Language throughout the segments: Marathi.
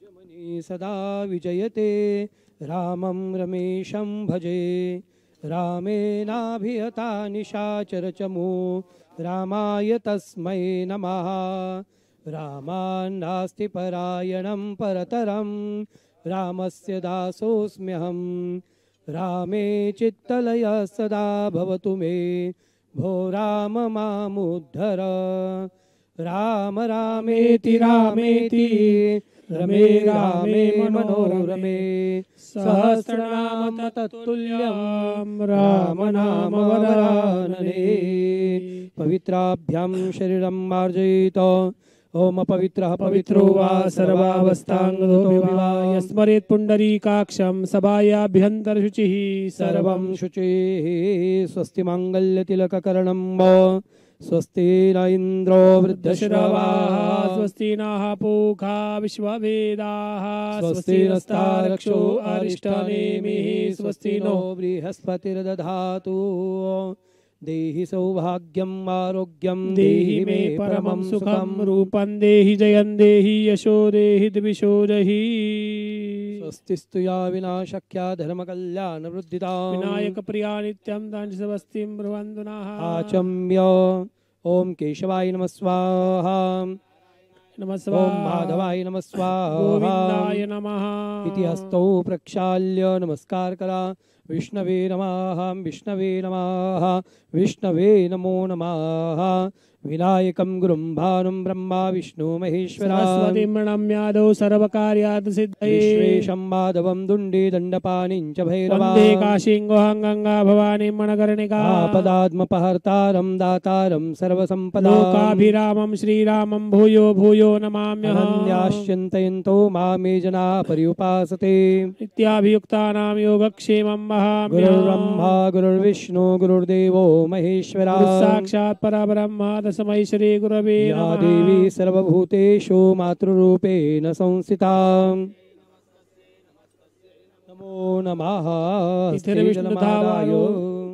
मनी सदा विजयते रामं रमेशं भजे रामेणाभिहता निशाचरचमू रामाय तस्मै नमः रामान्नास्ति परायणं परतरं रामस्य दासोऽस्म्यहं रामे चित्तलय सदा भवतु मे भो राम मामुद्धर राम रामेति रामेति रमे रामे मनोरमे सहस्रनाम तत्तुल्यं राम नाम वरानने पवित्राभ्यां शरीरं मार्जयित ओम पवित्रः पवित्रो वा सर्वावस्थांगो विवाह स्मरेत् पुंडरीकाक्षं सभायाभ्यन्तरशुचिः सर्वं शुचिः स्वस्ति मांगल्यतिलककर्णं स्वस्ति न इंद्रो वृद्धश्रवाः स्वस्ति नः पूषा विश्ववेदाः स्वस्ति नस्तारक्षो अरिष्टनेमिः स्वस्ति नो बृहस्पतिर्दधातु देहि सौभाग्यम् आरोग्यं देहि मे परमं सुखं रूपं देहि जयं देहि यशो देहि द्विषो देहि स्वस्तिस्तु या विनाशक्या धर्मकल्याणवृद्धिता विनायक प्रिया नित्यं दानस्वस्तिं ब्रुवन्तु नः आचम्य ओम केशवाय नमः स्वाहा नमः स्वाहा ओम माधवाय नमः स्वाहा गोविन्दाय नमः इति हस्तौ प्रक्षाल्य नमस्कार करा विष्णवे नमः विष्णवे नमः विष्णवे नमो नमः विनायकं गुरुं भानुं ब्रह्मा विष्णु महेश्वरा सरस्वतीं प्रणम्यादौ सर्वकार्यात् सिद्धये विश्वेशं माधवं दुण्डी दण्डपाणिं च भैरवा वन्दे काशीं गुहां गंगा भवानीं मनकर्णिका आपदात्मपहर्तारं दातारं सर्वसम्पदां लोकाभिरामं श्रीरामं भूयो भूयो नमाम्यहम् अन्याश्चिन्तयन्तो मामे जना पर्युपासते नित्याभियुक्तानां योगक्षेमं वहाम्यहम् गुरुर्ब्रह्मा गुरुर्विष्णु गुरुर्देवो महेश्वरा साक्षात् परब्रह्म तस्मै श्री गुरवे नमः या देवी सर्वभूतेषु मातृरूपेण संस्थिता नमो नमः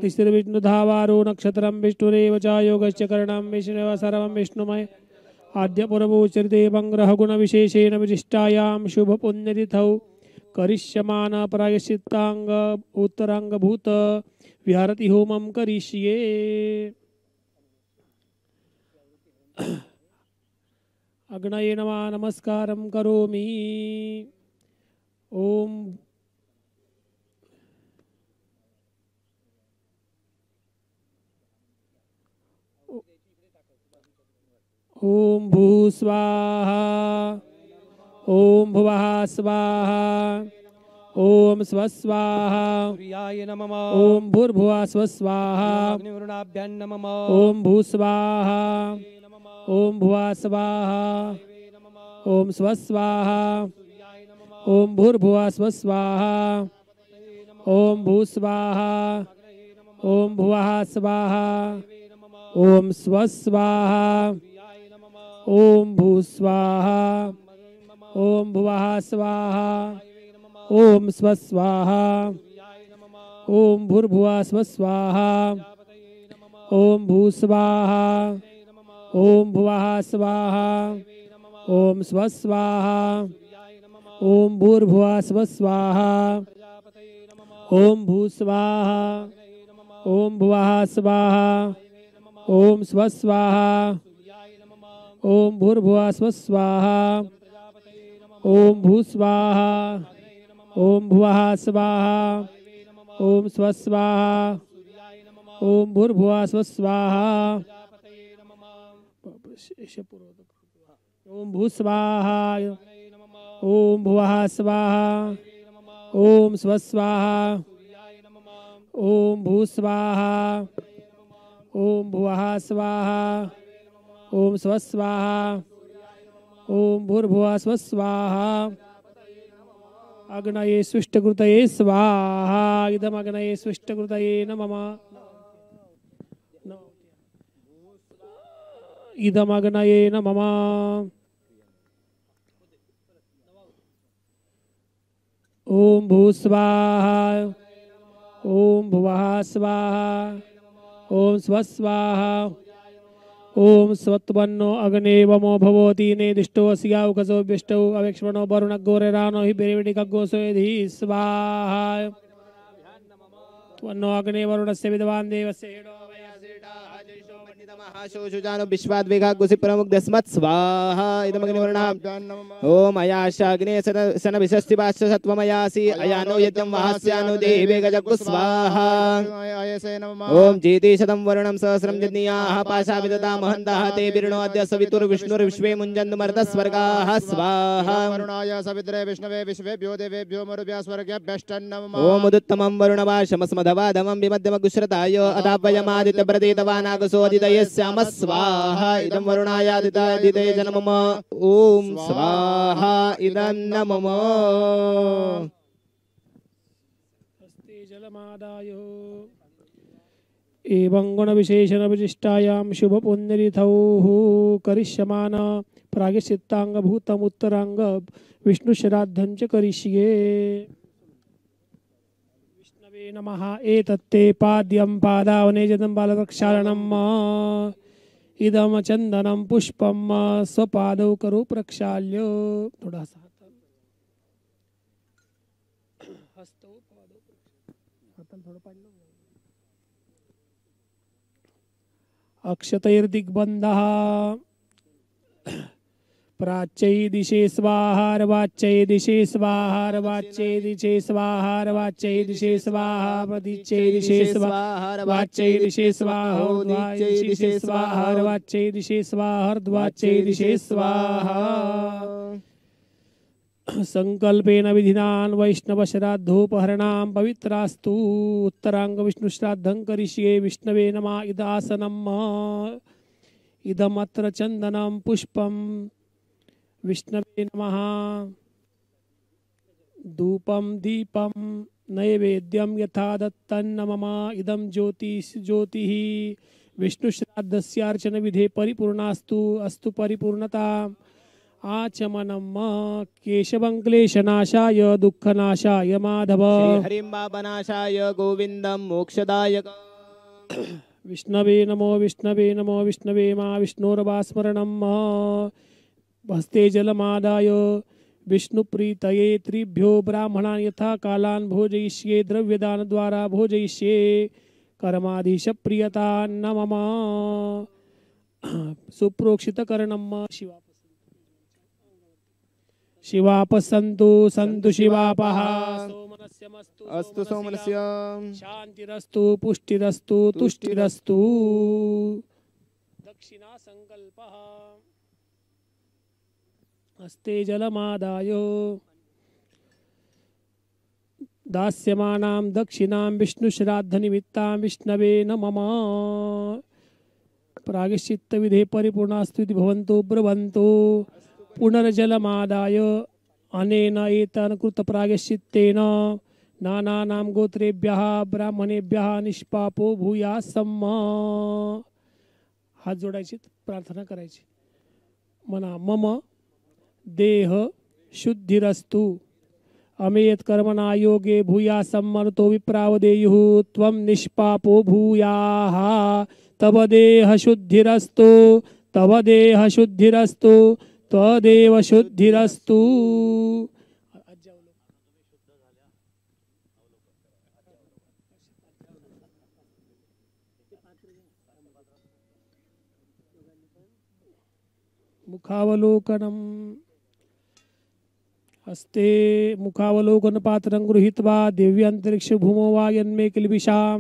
तिस्त्रिविष्णुधावारो नक्षत्रं विष्णुरेव च योगश्च करणं विष्णुरेव सर्वं विष्णुमय आद्य पूर्वोच्चरिते वंग्रह गुण विशेषेण विशिष्टायां शुभ पुण्यतिथौ करिष्यमान प्रायश्चित्तांग उत्तरांगभूत विहारति होमं करिष्ये अग्नये नमः नमस्कारं करोमि ओम ओम भू स्वाहा ओम भुवः स्वाहा ओम स्वस्वाहा सूर्याय नमः ओम भूर्भुवः स्वस्वाहा अग्निवरुणाभ्यां नमः ओम भूस्वाहा ओम भुवः स्वाहा ओम स्वस्वाहा ओम भूर्भुवः स्वस्वाहा ओम भूस्वाहा ओम भुवः स्वाहा ओम स्वस्वाहा ओम भूस्वाहा ओम भुवः स्वाहा ओम स्वस्वाहा ओम भूर्भुवः स्वस्वाहा ओम भूस्वाहा ओम भुवः स्वाहा ओम स्वस्वाहा ओम भूर्भुवः स्वस्वाहा ओम भूस्वाहा ओम भुवः स्वाहा ओम स्वस्वाहा ओम भूर्भुवः स्वस्वाहा ओम भूस्वाहा ओम भुवः स्वाहा ओम स्वस्वाहा ओम भूर्भुवः स्वस्वाहा ओम भूस्वाहा ओम भुवः स्वाहा ओम स्वस्वाहा ओम भूस्वाहा ओम भुवः स्वाहा ओम स्वस्वाहा ओम भूर्भुवः स्वस्वाहा अग्नये सुष्टकृतये स्वाहा इदम् अग्नये सुष्टकृतये नमः इदम् अग्नये नमः ओम भूस्वाहा ओम भुवः स्वाहा ओम स्वस्वाहा ओम स्वत्वन्नो अग्नेवमो भवति नेदिष्टो अस्याउकसो विष्टो अवेक्ष्मणो वरुणगोरेरानो हि बेरेविडिकगोसोयधि स्वाहा त्वन्नो अग्ने वरुणस्य विद्वान् देवस्य हेडो महाशोषुजानो विश्वाद्वेगा गुसि प्रमुख दस्मत् स्वाहा इदमग्निवर्णाम ओम अयाशाग्ने सन विशस्ति वास्य सत्वमयासि अयानो यज्ञं वास्यानो देवे गजगु स्वाहा ओम जेति शतं वर्णं सहस्रं जनियाः पाशा विदता महन्तः ते विर्णो अद्य सवितुर विष्णुर विश्वे मुञ्जन्तु मर्तः स्वर्गाः स्वाहा वरुणाय सवित्रे विष्णवे विश्वेभ्यो देवेभ्यो मरुभ्यः स्वर्गेभ्यश्चन्नमः ओम उदुत्तमं वरुणवाशमस्मधवादमं विमध्यमगुश्रताय अदापयमादित्य प्रदेतवानागसो अदितयस्याम स्वाहा इदं वरुणायादितादिते जनमम ओम स्वाहा इदं नमः हस्ते जलमादाय एवं गुण विशेषण विशिष्टायां शुभ पुण्यतिथौ करिष्यमान प्रायश्चित्तांग भूतम उत्तरांग विष्णु श्राद्धं च करिष्ये विष्णवे नमः एतत्ते पाद्यं पादावनेजनं बालप्रक्षालनम् इदम चंदनम पुष्पम स्वपादौ करो प्रक्षाल्य थोड़ा सा हस्तो पादौ थोड़ा पाणी अक्षतैर्दिग्बन्धः प्राच्यै दिशे स्वाहार्वाच्यै दिशे स्वाहार्वाच्यै दिशे स्वाहार्वाच्यै दिशे स्वाहा प्रतीच्यै दिशे स्वाहार्वाच्यै दिशे स्वाहोद्वाच्यै दिशे स्वाहार्वाच्यै दिशे स्वाहार्द्वाच्यै दिशे स्वाहा संकल्पेन विधिनान् वैष्णवश्राद्धोपहरणां पवित्रास्तु उत्तरांग विष्णुश्राद्धं करिष्ये विष्णवे नमः इदासनम् इदमत्र चन्दनं पुष्पं विष्णवे नमः धूपं दीपं नैवेद्यं यथा दत्तन्न मम इदं ज्योतिः विष्णुश्राद्धस्यार्चन विधे परिपूर्णास्तु अस्तु परिपूर्णता आचमनम केशवं क्लेशनाशाय दुःखनाशाय माधव हरिम्बापनाशाय गोविन्दं मोक्षदायक विष्णवे नमो विष्णवे नमो विष्णवे मा विष्णोर्वास्मरणम् हस्ते जलमादाय विष्णुप्रीतये त्रिभ्यो ब्राह्मणान् यथा कालान् भोजयिष्ये द्रव्यदान द्वारा भोजयिष्ये कर्माधीश प्रियता न मम सुप्रोक्षितकरणम् शिवापसन्तु सन्तु शिवापः अस्तु सोमनस्य शान्तिरस्तु पुष्टिरस्तु तुष्टिरस्तु दक्षिणा संकल्पः हस्ते जलमादाय दास्यमानां दक्षिणां विष्णुश्राद्धनिमित्तां विष्णवे न मम प्रायश्चित्तविधे परिपूर्णास्तु इति भवन्तो ब्रुवन्तु पुनर्जलमादाय अनेन एतेन कृतप्रायश्चित्तेन नानानां गोत्रेभ्यः ब्राह्मणेभ्यः निष्पापो भूयासम् हात जोडायचे प्रार्थना करायची म्हणा मम देह शुद्धिरस्तु अमेयत कर्मणा योगे भूयासम् मरुतो विप्रावदेयुः त्वं निष्पापो भूयाः तव देह शुद्धिरस्तु तव देह शुद्धिरस्तु त्वदेव शुद्धिरस्तु मुखावलोकनम हस्ते मुखावलोकन पात्रं गृहीत्वा दिव्यांतरिक्ष भूमो वा यन्मे किल्बिषां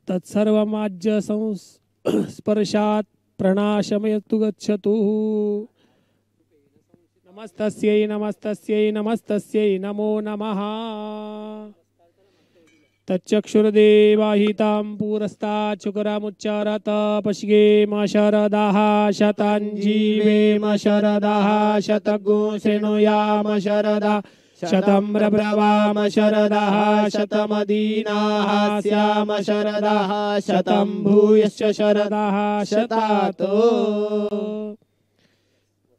तत्सर्वमाज्य संस्पर्शात् प्रणाशमयतु गच्छतु नमस्तस्यै नमस्तस्यै नमस्तस्यै नमो नमः तच्चक्षुर्देवाहितां पुरस्ताच्चुकरामुच्चारत पश्येम शरदः शताञ्जीवेम शरदः शतगो शृणुयाम शरदः शतं प्रब्रवाम शरदः शतमदीनाः स्याम शरदः शतं भूयश्च शरदः शतातो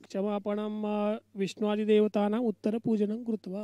क्षमापणं विष्णुआदिदेवतानाम् उत्तरपूजनं कृत्वा